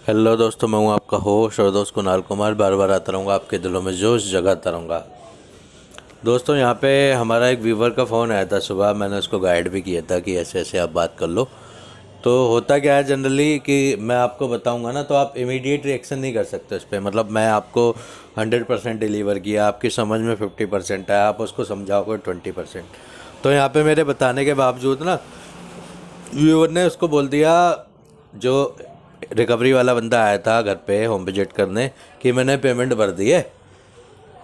Hello दोस्तों, मैं हूं आपका होस्ट और दोस्त कुणाल कुमार। बार बार आता रहूँगा, आपके दिलों में जोश जगाता रहूँगा। दोस्तों, यहाँ पे हमारा एक व्यूवर का फ़ोन आया था सुबह। मैंने उसको गाइड भी किया था कि ऐसे ऐसे आप बात कर लो। तो होता क्या है जनरली कि मैं आपको बताऊंगा ना, तो आप इमीडिएट रिएक्शन नहीं कर सकते उस पर। मतलब मैं आपको 100% डिलीवर किया, आपकी समझ में 50% है, आप उसको समझाओगे 20%। तो यहाँ पे मेरे बताने के बावजूद ना व्यूवर ने उसको बोल दिया, जो रिकवरी वाला बंदा आया था घर पे होम विजिट करने, कि मैंने पेमेंट भर दी है।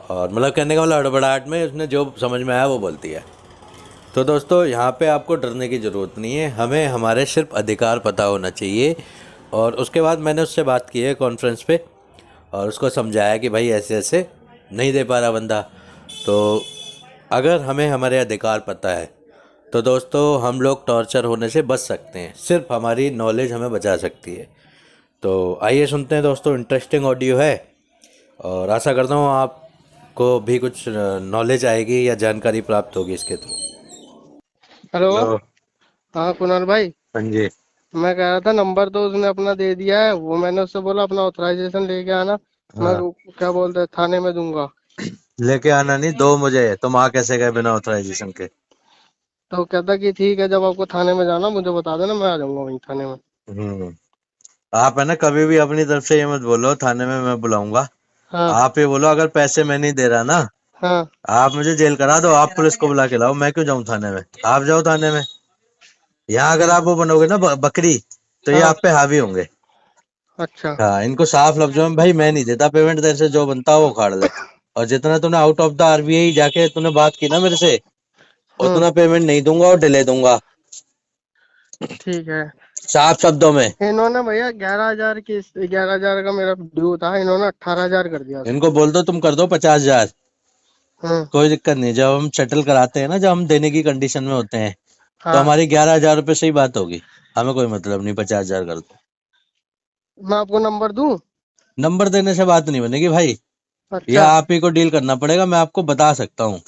और मतलब कहने का मतलब हड़बड़ाहट में उसने जो समझ में आया वो बोलती है। तो दोस्तों, यहाँ पे आपको डरने की ज़रूरत नहीं है, हमें हमारे सिर्फ अधिकार पता होना चाहिए। और उसके बाद मैंने उससे बात की है कॉन्फ्रेंस पे, और उसको समझाया कि भाई ऐसे ऐसे नहीं दे पा रहा बंदा। तो अगर हमें हमारे अधिकार पता है तो दोस्तों हम लोग टॉर्चर होने से बच सकते हैं। सिर्फ हमारी नॉलेज हमें बचा सकती है। तो आइए सुनते हैं दोस्तों, इंटरेस्टिंग ऑडियो है और आशा करता हूँ आपको भी कुछ नॉलेज आएगी या जानकारी प्राप्त होगी इसके थ्रू। हेलो। हेलो। हाँ कुणाल भाई। हाँ जी। मैं कह रहा था नंबर तो उसने अपना दे दिया है। वो मैंने उससे बोला अपना ऑथराइजेशन लेके आना। मैं हाँ, क्या बोलते हैं थाने में दूंगा। लेके आना नहीं, दो मुझे। तुम आ कैसे गए बिना ऑथराइजेशन के? तो कहता कि ठीक है, जब आपको थाने में जाना मुझे बता देना, मैं आ जाऊंगा वहीं थाने में। हम्म। आप है ना, कभी भी अपनी तरफ से ये मत बोलो थाने में मैं बुलाऊंगा। हाँ आप ये बोलो, अगर पैसे मैं नहीं दे रहा ना, हाँ। आप मुझे जेल करा दो, आप पुलिस को बुला के लाओ, मैं क्यों जाऊं थाने में? आप जाओ थाने में। यहाँ अगर ठीक। आप वो बनोगे ना बकरी, तो ये हाँ। आप पे हावी होंगे। अच्छा। हाँ, इनको साफ लफ्जों में, भाई मैं नहीं देता पेमेंट, तेरे से जो बनता है वो उखाड़ ले। और जितना तूने आउट ऑफ द आरबीआई जाके तूने बात की ना मेरे से, हम्म। उतना पेमेंट नहीं दूंगा और डिले दूंगा। ठीक है। साफ शब्दों में। इन्होंने भैया 11,000 की 11,000 का मेरा ड्यू था, इन्होंने 18,000 कर दिया उसको। इनको बोल दो तुम कर दो 50,000। हम्म। कोई दिक्कत नहीं, जब हम सेटल कराते हैं ना, जब हम देने की कंडीशन में होते हैं, तो हाँ। हमारी 11,000 रुपये से ही बात होगी। हमें कोई मतलब नहीं, 50,000 कर दो। मैं आपको नंबर दूं? नंबर देने से बात नहीं बनेगी भाई। या अच्छा। आप ही को डील करना पड़ेगा, मैं आपको बता सकता हूँ।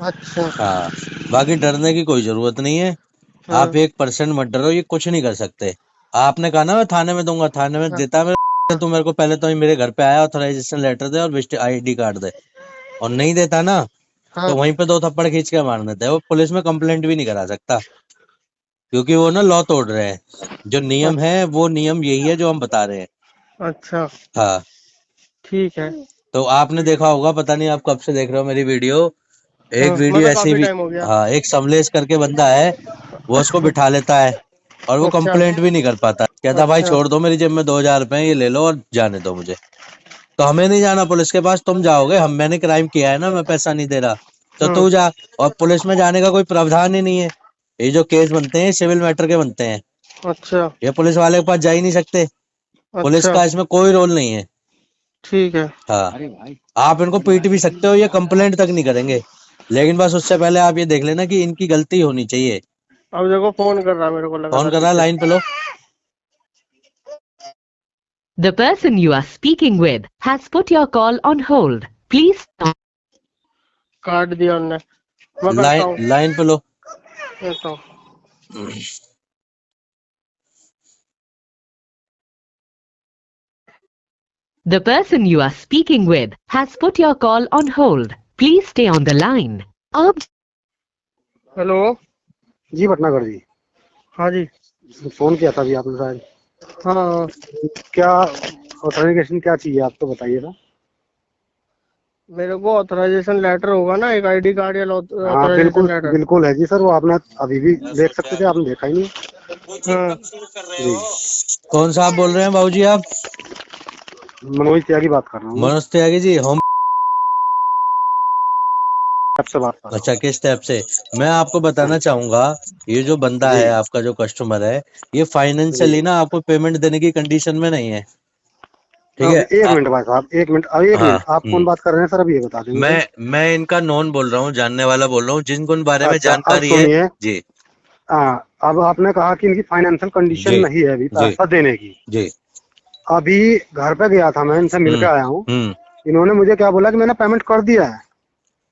अच्छा। हाँ। बाकी डरने की कोई जरूरत नहीं है। हाँ आप 1% मत डरो, ये कुछ नहीं कर सकते। आपने कहा ना मैं थाने में दूंगा, थाने में हाँ देता मेरे, तू मेरे को पहले तो ही मेरे घर पे आया, ऑथराइजेशन लेटर दे और विजिट आईडी कार्ड दे। और नहीं देता ना, हाँ। तो वहीं पे 2 थप्पड़ खींच के मार देते हैं। वो पुलिस में कंप्लेंट भी नहीं करा सकता, क्योंकि वो ना लॉ तोड़ रहे हैं। जो नियम है वो नियम यही है जो हम बता रहे हैं। अच्छा। हाँ। ठीक है। तो आपने देखा होगा, पता नहीं आप कब से देख रहे हो मेरी वीडियो। एक हाँ वीडियो मतलब ऐसी काफी भी। टाइम हो गया। हाँ, एक समलेश करके बंदा है, वो उसको बिठा लेता है और वो अच्छा। कंप्लेंट भी नहीं कर पाता। कहता भाई अच्छा। छोड़ दो, मेरी जेब में 2,000 रुपए हैं, ये ले लो और जाने दो मुझे। तो हमें नहीं जाना पुलिस के पास, तुम जाओगे। हम मैंने क्राइम किया है ना, मैं पैसा नहीं दे रहा, तो हम्म। तू जा। और पुलिस में जाने का कोई प्रावधान ही नहीं है। ये जो केस बनते हैं सिविल मैटर के बनते हैं। अच्छा। ये पुलिस वाले के पास जा ही नहीं सकते। पुलिस अच्छा। का इसमें कोई रोल नहीं है। ठीक है। हाँ। आप इनको पीट भी सकते हो, ये कंप्लेंट तक नहीं करेंगे। लेकिन बस उससे पहले आप ये देख लेना कि इनकी गलती होनी चाहिए। अब देखो फोन कर रहा है मेरे को कौन लगातार कर रहा है? पीछे लाइन से। पे लो। The person you are speaking with has put your call on hold. Please काट दिया उनने। मैं करता हूँ। लाइन पे लो। करता हूँ। The person you are speaking with has put your call on hold. Please stay on the line. आप हेलो। जी भटनागर जी। हाँ जी। फोन किया था अभी आपने शायद। हाँ हाँ। क्या ऑथेंटिकेशन क्या चाहिए आपको बताइए ना। मेरे को ऑथराइजेशन लेटर होगा ना, एक आईडी कार्ड या हाँ ऑथराइजेशन बिल्कुल लेटर। बिल्कुल है जी सर, वो आपने अभी भी देख सकते थे, आपने देखा ही नहीं। हाँ। जी कौन सा आप बोल रहे हैं बाबूजी? आप मनोज त्यागी बात कर रहा हूँ। मनोज त्यागी जी, होम। आपसे बात कर रहा अच्छा, किस टाइप से? मैं आपको बताना हूँ। चाहूंगा, ये जो बंदा जी है आपका, जो कस्टमर है, ये जी। फाइनेंशियली ना आपको पेमेंट देने की कंडीशन में नहीं है। ठीक अब है। एक मिनट भाई साहब, एक मिनट, अब एक हाँ। मिनट, आप कौन बात कर रहे हैं सर, अभी ये बता दें मुझे। मैं इनका नॉन बोल रहा हूँ, जानने वाला बोल रहा हूँ, जिनको इन बारे में अच्छा अब जानकारी है। सुनिए। जी। हाँ, अब आपने कहा कि इनकी फाइनेंशियल कंडीशन जी। नहीं है अभी जी। पैसा देने की। जी। अभी घर पे गया था, मैं इनसे मिल के आया हूँ। हम्म। इन्होंने मुझे क्या बोला कि मैंने पेमेंट कर दिया है।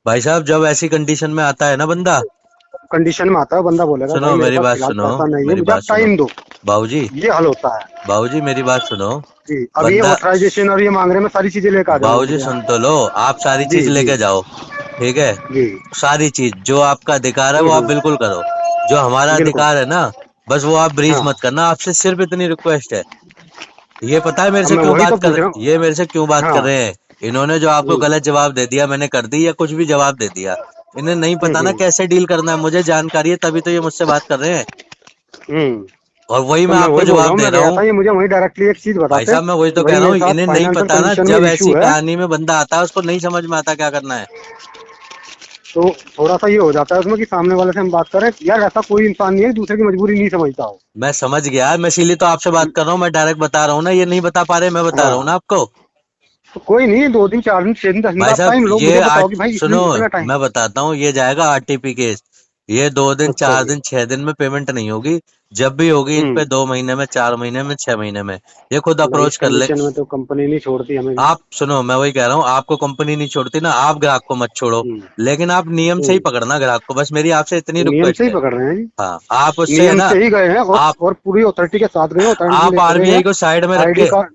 भाई साहब, जब ऐसी कंडीशन में आता है ना बंदा, कंडीशन में आता है, बंदा बोलेगा सुनो भाई मेरे मेरी पास बात फिलहाल सुनो, पैसा नहीं है, मेरी मुझे आप बात सुनो टाइम दो, बाबूजी, ये हल होता है। बाबूजी मेरी बात सुनो। जी अभी ये बंदा, ऑथराइजेशन और ये मांग रहे हैं, मैं सारी चीजें लेकर आ जाऊंगा बाबूजी खुद सुन यहाँ। तो लो, आप सारी जी चीज जी लेके जाओ, ठीक है। जी। सारी चीज जो आपका अधिकार है वो आप बिल्कुल करो, जो हमारा बिल्कुल। अधिकार है ना, बस वो आप ब्रीच हाँ मत करना। आपसे सिर्फ इतनी रिक्वेस्ट है। ये पता है मेरे अब से मैं क्यों वही तो बात कर, पूछ रहा हूँ। ये मेरे से क्यों बात कर हाँ रहे हैं? इन्होंने जो आपको जी। गलत जवाब दे दिया, मैंने कर दी या कुछ भी जवाब दे दिया, इन्हें नहीं पता ना कैसे डील करना है। मुझे जानकारी है तभी तो ये मुझसे बात कर रहे हैं, हम्म। और वही तो मैं मैं आपको वही बोल रहा जवाब हूँ, दे मैं रहा गया हूँ। था, ये मुझे वही डायरेक्टली एक चीज भाई बताते साहब मैं वही कि तो भाई कह रहा हूँ, मेरे साथ इन्हें नहीं फाइनेंशियल पता ना, कंडीशन में जब इशू ऐसी है। कहानी में बंदा आता है उसको नहीं समझ में आता क्या करना है। तो थोड़ा सा ये हो जाता है उसमें कि सामने वाले से हम बात करें, यार ऐसा कोई इंसान नहीं है दूसरे की मजबूरी नहीं समझता हो। मैं समझ गया, मैं इसीलिए तो आपसे बात कर रहा हूँ, मैं डायरेक्ट बता रहा हूँ ना, ये नहीं बता पा रहे, मैं बता रहा हूँ ना हाँ आपको। तो कोई नहीं, 2 दिन 4 दिन 6 दिन 10 दिन भाई का आप साहब टाइम लो, ये मुझे आठ, बताओ कि भाई सुनो इसमें इतना टाइम। मैं बताता हूँ, ये जाएगा आरटीपी केस। ये 2 दिन अच्छा 4 दिन जी। 6 दिन में पेमेंट नहीं होगी। जब भी होगी इन पे हम्म। 2 महीने में, 4 महीने में, 6 महीने में, ये खुद भाई इस अप्रोच कर ले। कंडीशन में तो कंपनी नहीं छोड़ती हमें भी। आप सुनो, मैं वही कह रहा हूँ, आपको कंपनी नहीं छोड़ती ना, आप ग्राहक को मत छोड़ो, हम्म। लेकिन आप नियम से ही हम्म। पकड़ना ग्राहक को, बस मेरी आपसे इतनी नियम से रिक्वेस्ट ही है। पकड़ रहे हैं जी। हाँ, आप उससे है नियम ना, से ही गए हैं आप और पूरी अथॉरिटी के साथ गए हैं, अथॉरिटी आप लेके गए आरबीआई हैं। को साइड में रख आईडी के, कार्ड।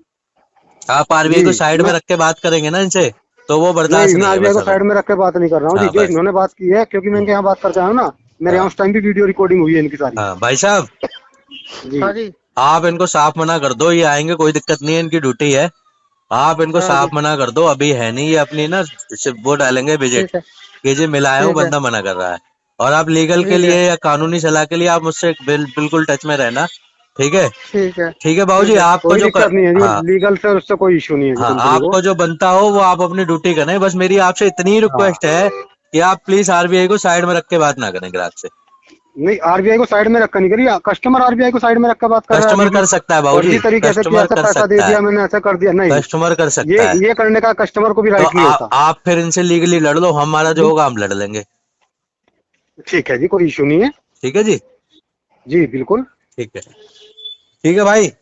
आप आरबीआई जी को साइड में मैं रख के बात करेंगे ना इनसे, तो वो नहीं, बर्दाश्त मैं नहीं है आरबीआई बस को हमें। साइड में रख के बात नहीं कर रहा हूँ जी, हाँ जो बस। इन्होंने बात की है, क्योंकि मैं हम्म, इनके यहाँ बात करके आया हूँ ना, मेरे यहाँ हाँ उस टाइम भी वीडियो रिकॉर्डिंग हुई है इनकी सारी। हाँ भाई साहब, जी। हाँ जी। आप इनको साफ मना कर दो, ये आएंगे कोई दिक्कत नहीं है, इनकी ड्यूटी है। आप इनको हाँ जी। साफ मना कर दो, अभी है नहीं, ये अपनी ना सिर्फ वो डालेंगे विजिट ठीक है। कि जी मिलाया हूँ, ठीक है। बंदा मना कर रहा है। और आप लीगल के ठीक है। लिए या कानूनी सलाह के लिए आप मुझसे बिल्कुल टच में रहना, ठीक है। ठीक है। ठीक है ठीक बाबूजी, है। आपको कोई जो दिक्कत नहीं है जी, हाँ लीगल से उससे कोई इशू नहीं है जी हाँ, कंपनी को। आपको जो बनता हो वो आप अपनी ड्यूटी करें, बस मेरी आपसे इतनी हाँ रिक्वेस्ट है कि आप प्लीज आरबीआई को साइड में रख के बात ना करें ग्राहक से। नहीं, आरबीआई को साइड में रखा नहीं करी, कस्टमर आरबीआई को साइड में रख कर बात कर रहा है अभी कस्टमर भी कर सकता है बाबूजी, फर्जी तरीके से कि कस्टमर ऐसा कर पैसा दे सकता है, दिया मैंने, ऐसा कर दिया, नहीं। कस्टमर कर ये सकता है। ये करने का कस्टमर को भी तो राइट नहीं होता। आप फिर इनसे लीगली लड़ लो, हमारा जो होगा हम लड़ लेंगे। ठीक है जी, कोई इशू नहीं है। ठीक है जी, जी बिल्कुल। ठीक है, ठीक है भाई।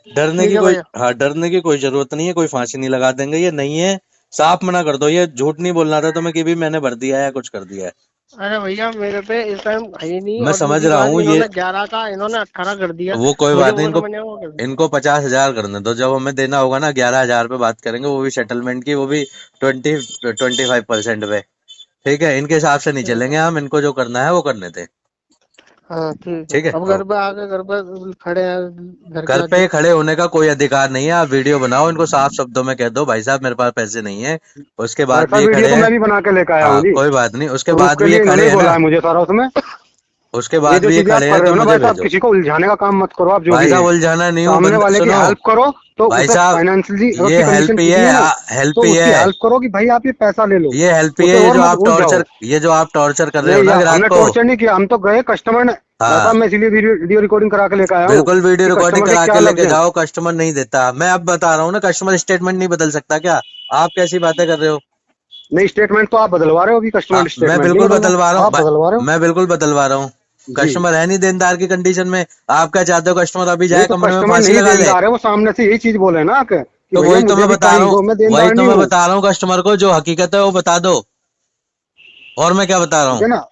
डरने ठीक की है कोई, भैया। हाँ डरने की कोई जरूरत नहीं है, कोई फांसी नहीं लगा देंगे, ये नहीं है। साफ मना कर दो, ये झूठ नहीं बोलना था तुम्हें कि भी मैंने भर दिया है या कुछ कर दिया है। अरे भैया मेरे पे इस टाइम है ही नहीं, मैं और समझ दूसरी रहा बात हूँ ये, इन्होंने 11 का इन्होंने 18 कर दिया। वो कोई मुझे बात नहीं, वो इनको समझ नहीं आया वो कैसे। इनको 50,000 करने दो, जब हमें देना होगा ना 11,000 पे बात करेंगे, वो भी सेटलमेंट की, वो भी 25% पे। ठीक है, इनके हिसाब से नहीं ठीक है। चलेंगे हम, इनको जो करना है वो करने थे। हाँ ठीक है, ठीक है, अब घर पे आके घर पे खड़े हैं घर के घर आगे। पे खड़े होने का कोई अधिकार नहीं है, आप वीडियो बनाओ, इनको साफ शब्दों में कह दो भाई साहब मेरे पास पैसे नहीं है, उसके बाद ऐसा भी ये वीडियो खड़े तो हैं। मैं भी बना के लेकर आया हूँ हाँ जी, कोई बात नहीं, उसके प्रूफ बाद के भी ये लिए खड़े इन्होंने ही हैं बोला ना, है मुझे सारा उसमें। उसके ये बाद जो भी ये चीजें आप खड़े कर हैं रहे तो हो ना मुझे भाई साहब, भेजो। किसी को उलझाने का काम मत करो आप, जो भाई भी है साहब उलझाना नहीं हूँ, सामने वाले की सुनो हेल्प करो, तो भाई उसे साहब, फाइनेंशियली अगर ये उसकी कंडीशन हेल्प ही ठीक है, नहीं है ना, हेल्प तो ही उसकी है, हेल्प करो कि भाई आप ये पैसा ले लो, ये हेल्प ही है, उसे और मत उलझाओ। ये जो आप टॉर्चर कर रहे हो नहीं ना यार, ग्राहक हमने को। टॉर्चर नहीं किया, हम तो गए कस्टमर ने, भाई हाँ साहब मैं इसीलिए वीडियो रिकॉर्डिंग करा के लेकर आया हूँ बिल्कुल, वीडियो कि रिकॉर्डिंग कस्टमर के करा क्या के लफ्ज लेके हैं। जाओ, कस्टमर नहीं देता, मैं अब बता रहा हूँ ना, कस्टमर स्टेटमेंट नहीं बदल सकता क्या? आप कैसी बातें कर रहे हो? नहीं, स्टेटमेंट तो आप बदलवा रहे हो, अभी कस्टमर मैं स्टेटमेंट नहीं बिल्कुल बदलना, बदलवा रहा आप हूँ, बदलवा रहे हो। मैं बिल्कुल बदलवा रहा हूँ। जी। कस्टमर है नहीं देनदार की कंडीशन में, आप क्या चाहते हो कस्टमर अभी नहीं जाए तो कमरे में कस्टमर फांसी नहीं लगा ले? देनदार है, वो सामने से यही चीज बोले ना आके कि तो भैया वही तो मुझे मैं भी बता रहा टाइम हूँ, दो, मैं वही देनदार तो नहीं मैं हूँ। बता रहा हूँ कस्टमर को, जो हकीकत है वो बता दो। और मैं क्या बता रहा ठीक हूँ? है ना।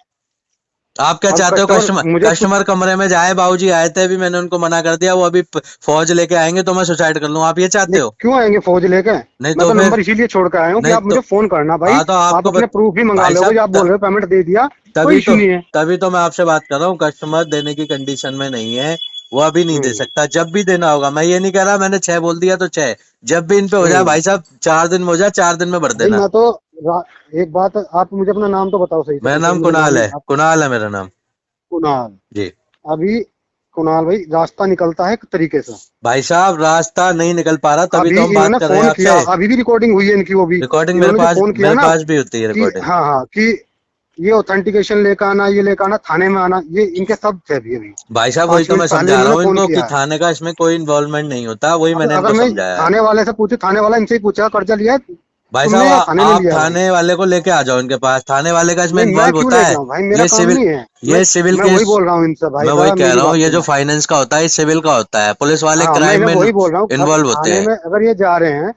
आप क्या अब चाहते हो? कस्टमर कस्टमर मुझे कुछ कस्टमर कमरे में जाए, बाबूजी आए थे अभी, मैंने उनको मना कर दिया, वो अभी फौज लेके आएंगे तो मैं सुसाइड कर लूँ, आप ये चाहते नहीं, हो? क्यों आएंगे फौज लेके। नहीं मैं तो तो फिर, नंबर इसीलिए छोड़ के आया हूँ कि नहीं आप तो, मुझे फोन करना भाई, हाँ तो आप आपको अपने प्रूफ भी मंगा भाई लोगे, साहब जो आप बोल रहे हो पेमेंट दे दिया, कोई तभी इशू तो, नहीं है। तभी तो मैं आपसे बात कर रहा हूँ, कस्टमर देने की कंडीशन में नहीं है, वो अभी नहीं दे हम्म। सकता, जब भी देना होगा। मैं ये नहीं कह रहा मैंने 6 बोल दिया तो 6, जब भी इन पे हो जाए हम्म। भाई साहब, 4 दिन में हो जाए, 4 दिन में भर भाई देना। मैं तो एक बात, आप मुझे अपना नाम तो बताओ सही से, मेरा क्योंकि नाम अभी मुझे नाम कुणाल नहीं है, आप। कुणाल है मेरा नाम। कुणाल। जी अभी कुणाल भाई, रास्ता निकलता है एक तरीके से। भाई साहब, रास्ता नहीं निकल पा रहा, तभी अभी तो हम बात इन्होंने कर रहे हैं फोन किया, आपसे। अभी भी रिकॉर्डिंग हुई है इनकी, वो भी रिकॉर्डिंग इन्होंने जो फोन किया मेरे ना पास भी होती है कि रिकॉर्डिंग। हाँ हाँ कि ये ऑथेंटिकेशन लेकर आना, ये लेकर आना, थाने में आना, ये इनके सब थे अभी अभी भाई साहब वही 5 तो मैं मिनट पहले समझा रहा इन्होंने हूँ फोन इनको कि किया है। थाने का इसमें कोई इन्वॉल्वमेंट नहीं होता, वही अब मैंने अगर इनको मैं समझाया है। थाने वाले से पूछूं, थाने वाला इनसे ही पूछा कर्जा लिया है भाई तुमने या साहब थाने ने आप लिया है भाई। थाने वाले को लेके आ जाओ इनके पास, थाने वाले का इसमें नहीं मैं इन्वॉल्व क्यों होता लेके है। आऊं भाई, मेरा ये काम सिविल नहीं है। ये सिविल मैं वही केस, बोल रहा हूँ इनसे, भाई मैं वही साहब कह मेरी रहा हूँ, बात ये जो सुनो। फाइनेंस का होता है ये सिविल का होता है, पुलिस वाले हाँ मैं क्राइम इन्हें में वही बोल रहा हूँ, अब इन्वॉल्व होते थाने हैं। में अगर ये जा रहे हैं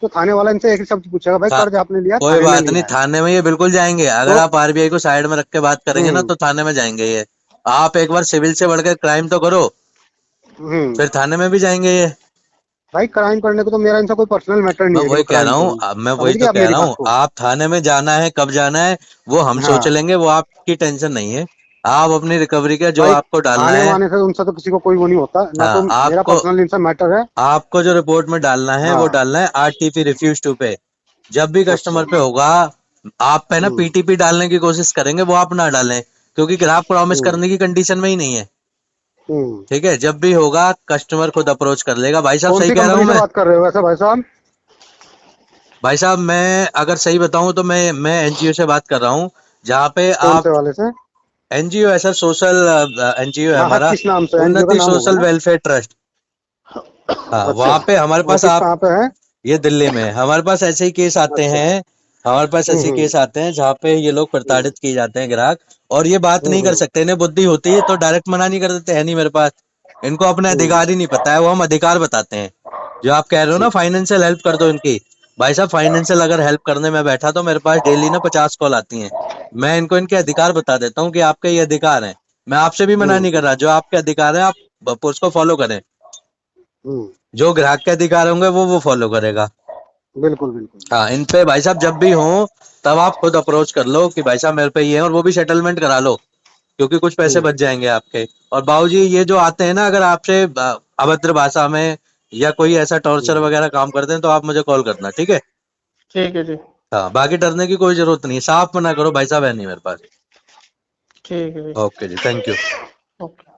तो थाने वाला इनसे एक ही शब्द पूछेगा, भाई था- कर्ज आपने लिया, कोई थाने में बात लिया नहीं, है। थाने में ये बिल्कुल जाएंगे। अगर तो आप आरबीआई को साइड में रख के बात करेंगे ना तो थाने में जाएंगे ये। आप एक बार सिविल से बढ़कर क्राइम तो करो, हम्म। फिर थाने में भी जाएंगे ये। भाई क्राइम करने को तो मेरा इनसे कोई पर्सनल मैटर मैं नहीं है कि वही मैं कह क्राइम रहा हूँ, करूँ। अब मैं वही समझ गए तो आप कह मेरी रहा बात हूँ, को? आप थाने में जाना है, कब जाना है वो हम सोच हाँ लेंगे, वो आपकी टेंशन नहीं है। आप अपनी रिकवरी का जो भाई, आपको डालना थाने है, वाने से उनसे तो किसी को कोई वो नहीं होता ना, तो हाँ, मेरा आपको पर्सनल इनसे मैटर है। आपको जो रिपोर्ट में डालना है वो हाँ। डालना है आरटीपी रिफ्यूज टू पे। जब भी अच्छा। कस्टमर पे होगा, आप पे ना हम्म। पीटीपी डालने की कोशिश करेंगे, वो आप ना डालें, क्योंकि ग्राहक प्रॉमिस हम्म। करने की कंडीशन में ही नहीं है। हम्म। ठीक है, जब भी होगा कस्टमर खुद अप्रोच कर लेगा। भाई साहब कौन सही सी कह रहा हूँ कंपनी से मैं? बात कर रहे हो वैसे भाई साहब? भाई साहब मैं अगर सही बताऊं तो मैं एनजीओ से बात कर रहा हूँ, जहाँ पे कौन आप, से वाले से? एनजीओ है सर, सोशल एनजीओ है हाँ हाँ, हमारा, किस नाम से? एनजीओ का उन्नति नाम होगा सोशल ना? Welfare trust. हाँ, अच्छा। वहाँ पे हमारे पास ऑफिस आप, कहाँ पे है? ये दिल्ली में है। हमारे पास ऐसे ही केस आते अच्छा। हैं, हमारे पास ऐसे हम्म। केस आते हैं जहाँ पे ये लोग हम्म। प्रताड़ित किए जाते हैं ग्राहक, और ये बात नहीं कर हम्म। सकते। इन्हें बुद्धि होती है तो डायरेक्ट मना नहीं कर देते, है नहीं मेरे पास। इनको अपने हम्म। अधिकार ही नहीं पता है, वो हम अधिकार बताते हैं। जो आप कह रहे हो ना ठीक। फाइनेंशियल हेल्प कर दो इनकी, भाई साहब फाइनेंशियल अगर हेल्प करने में बैठा तो मेरे पास डेली ना 50 कॉल आती हैं। मैं इनको इनके अधिकार बता देता हूँ कि आपके ये अधिकार हैं। मैं आपसे भी मना नहीं कर रहा, जो आपके अधिकार है आप उसको फॉलो करें। हम्म। जो ग्राहक के अधिकार होंगे वो फॉलो करेगा। बिल्कुल बिल्कुल। हाँ, इन पे भाई साहब जब भी हो तब आप खुद अप्रोच कर लो कि भाई साहब मेरे पे ये है, और वो भी सेटलमेंट करा लो, क्योंकि कुछ पैसे हम्म। बच जाएंगे आपके। और बाबूजी ये जो आते हैं ना, अगर आपसे अभद्र भाषा में या कोई ऐसा टॉर्चर हम्म। वगैरह काम करते हैं तो आप मुझे कॉल करना, ठीक है? ठीक है जी। हाँ, बाकी डरने की कोई जरूरत नहीं है, साफ मना करो भाई साहब, है नहीं मेरे पास। ठीक है जी। ओके जी, थैंक यू। ओके।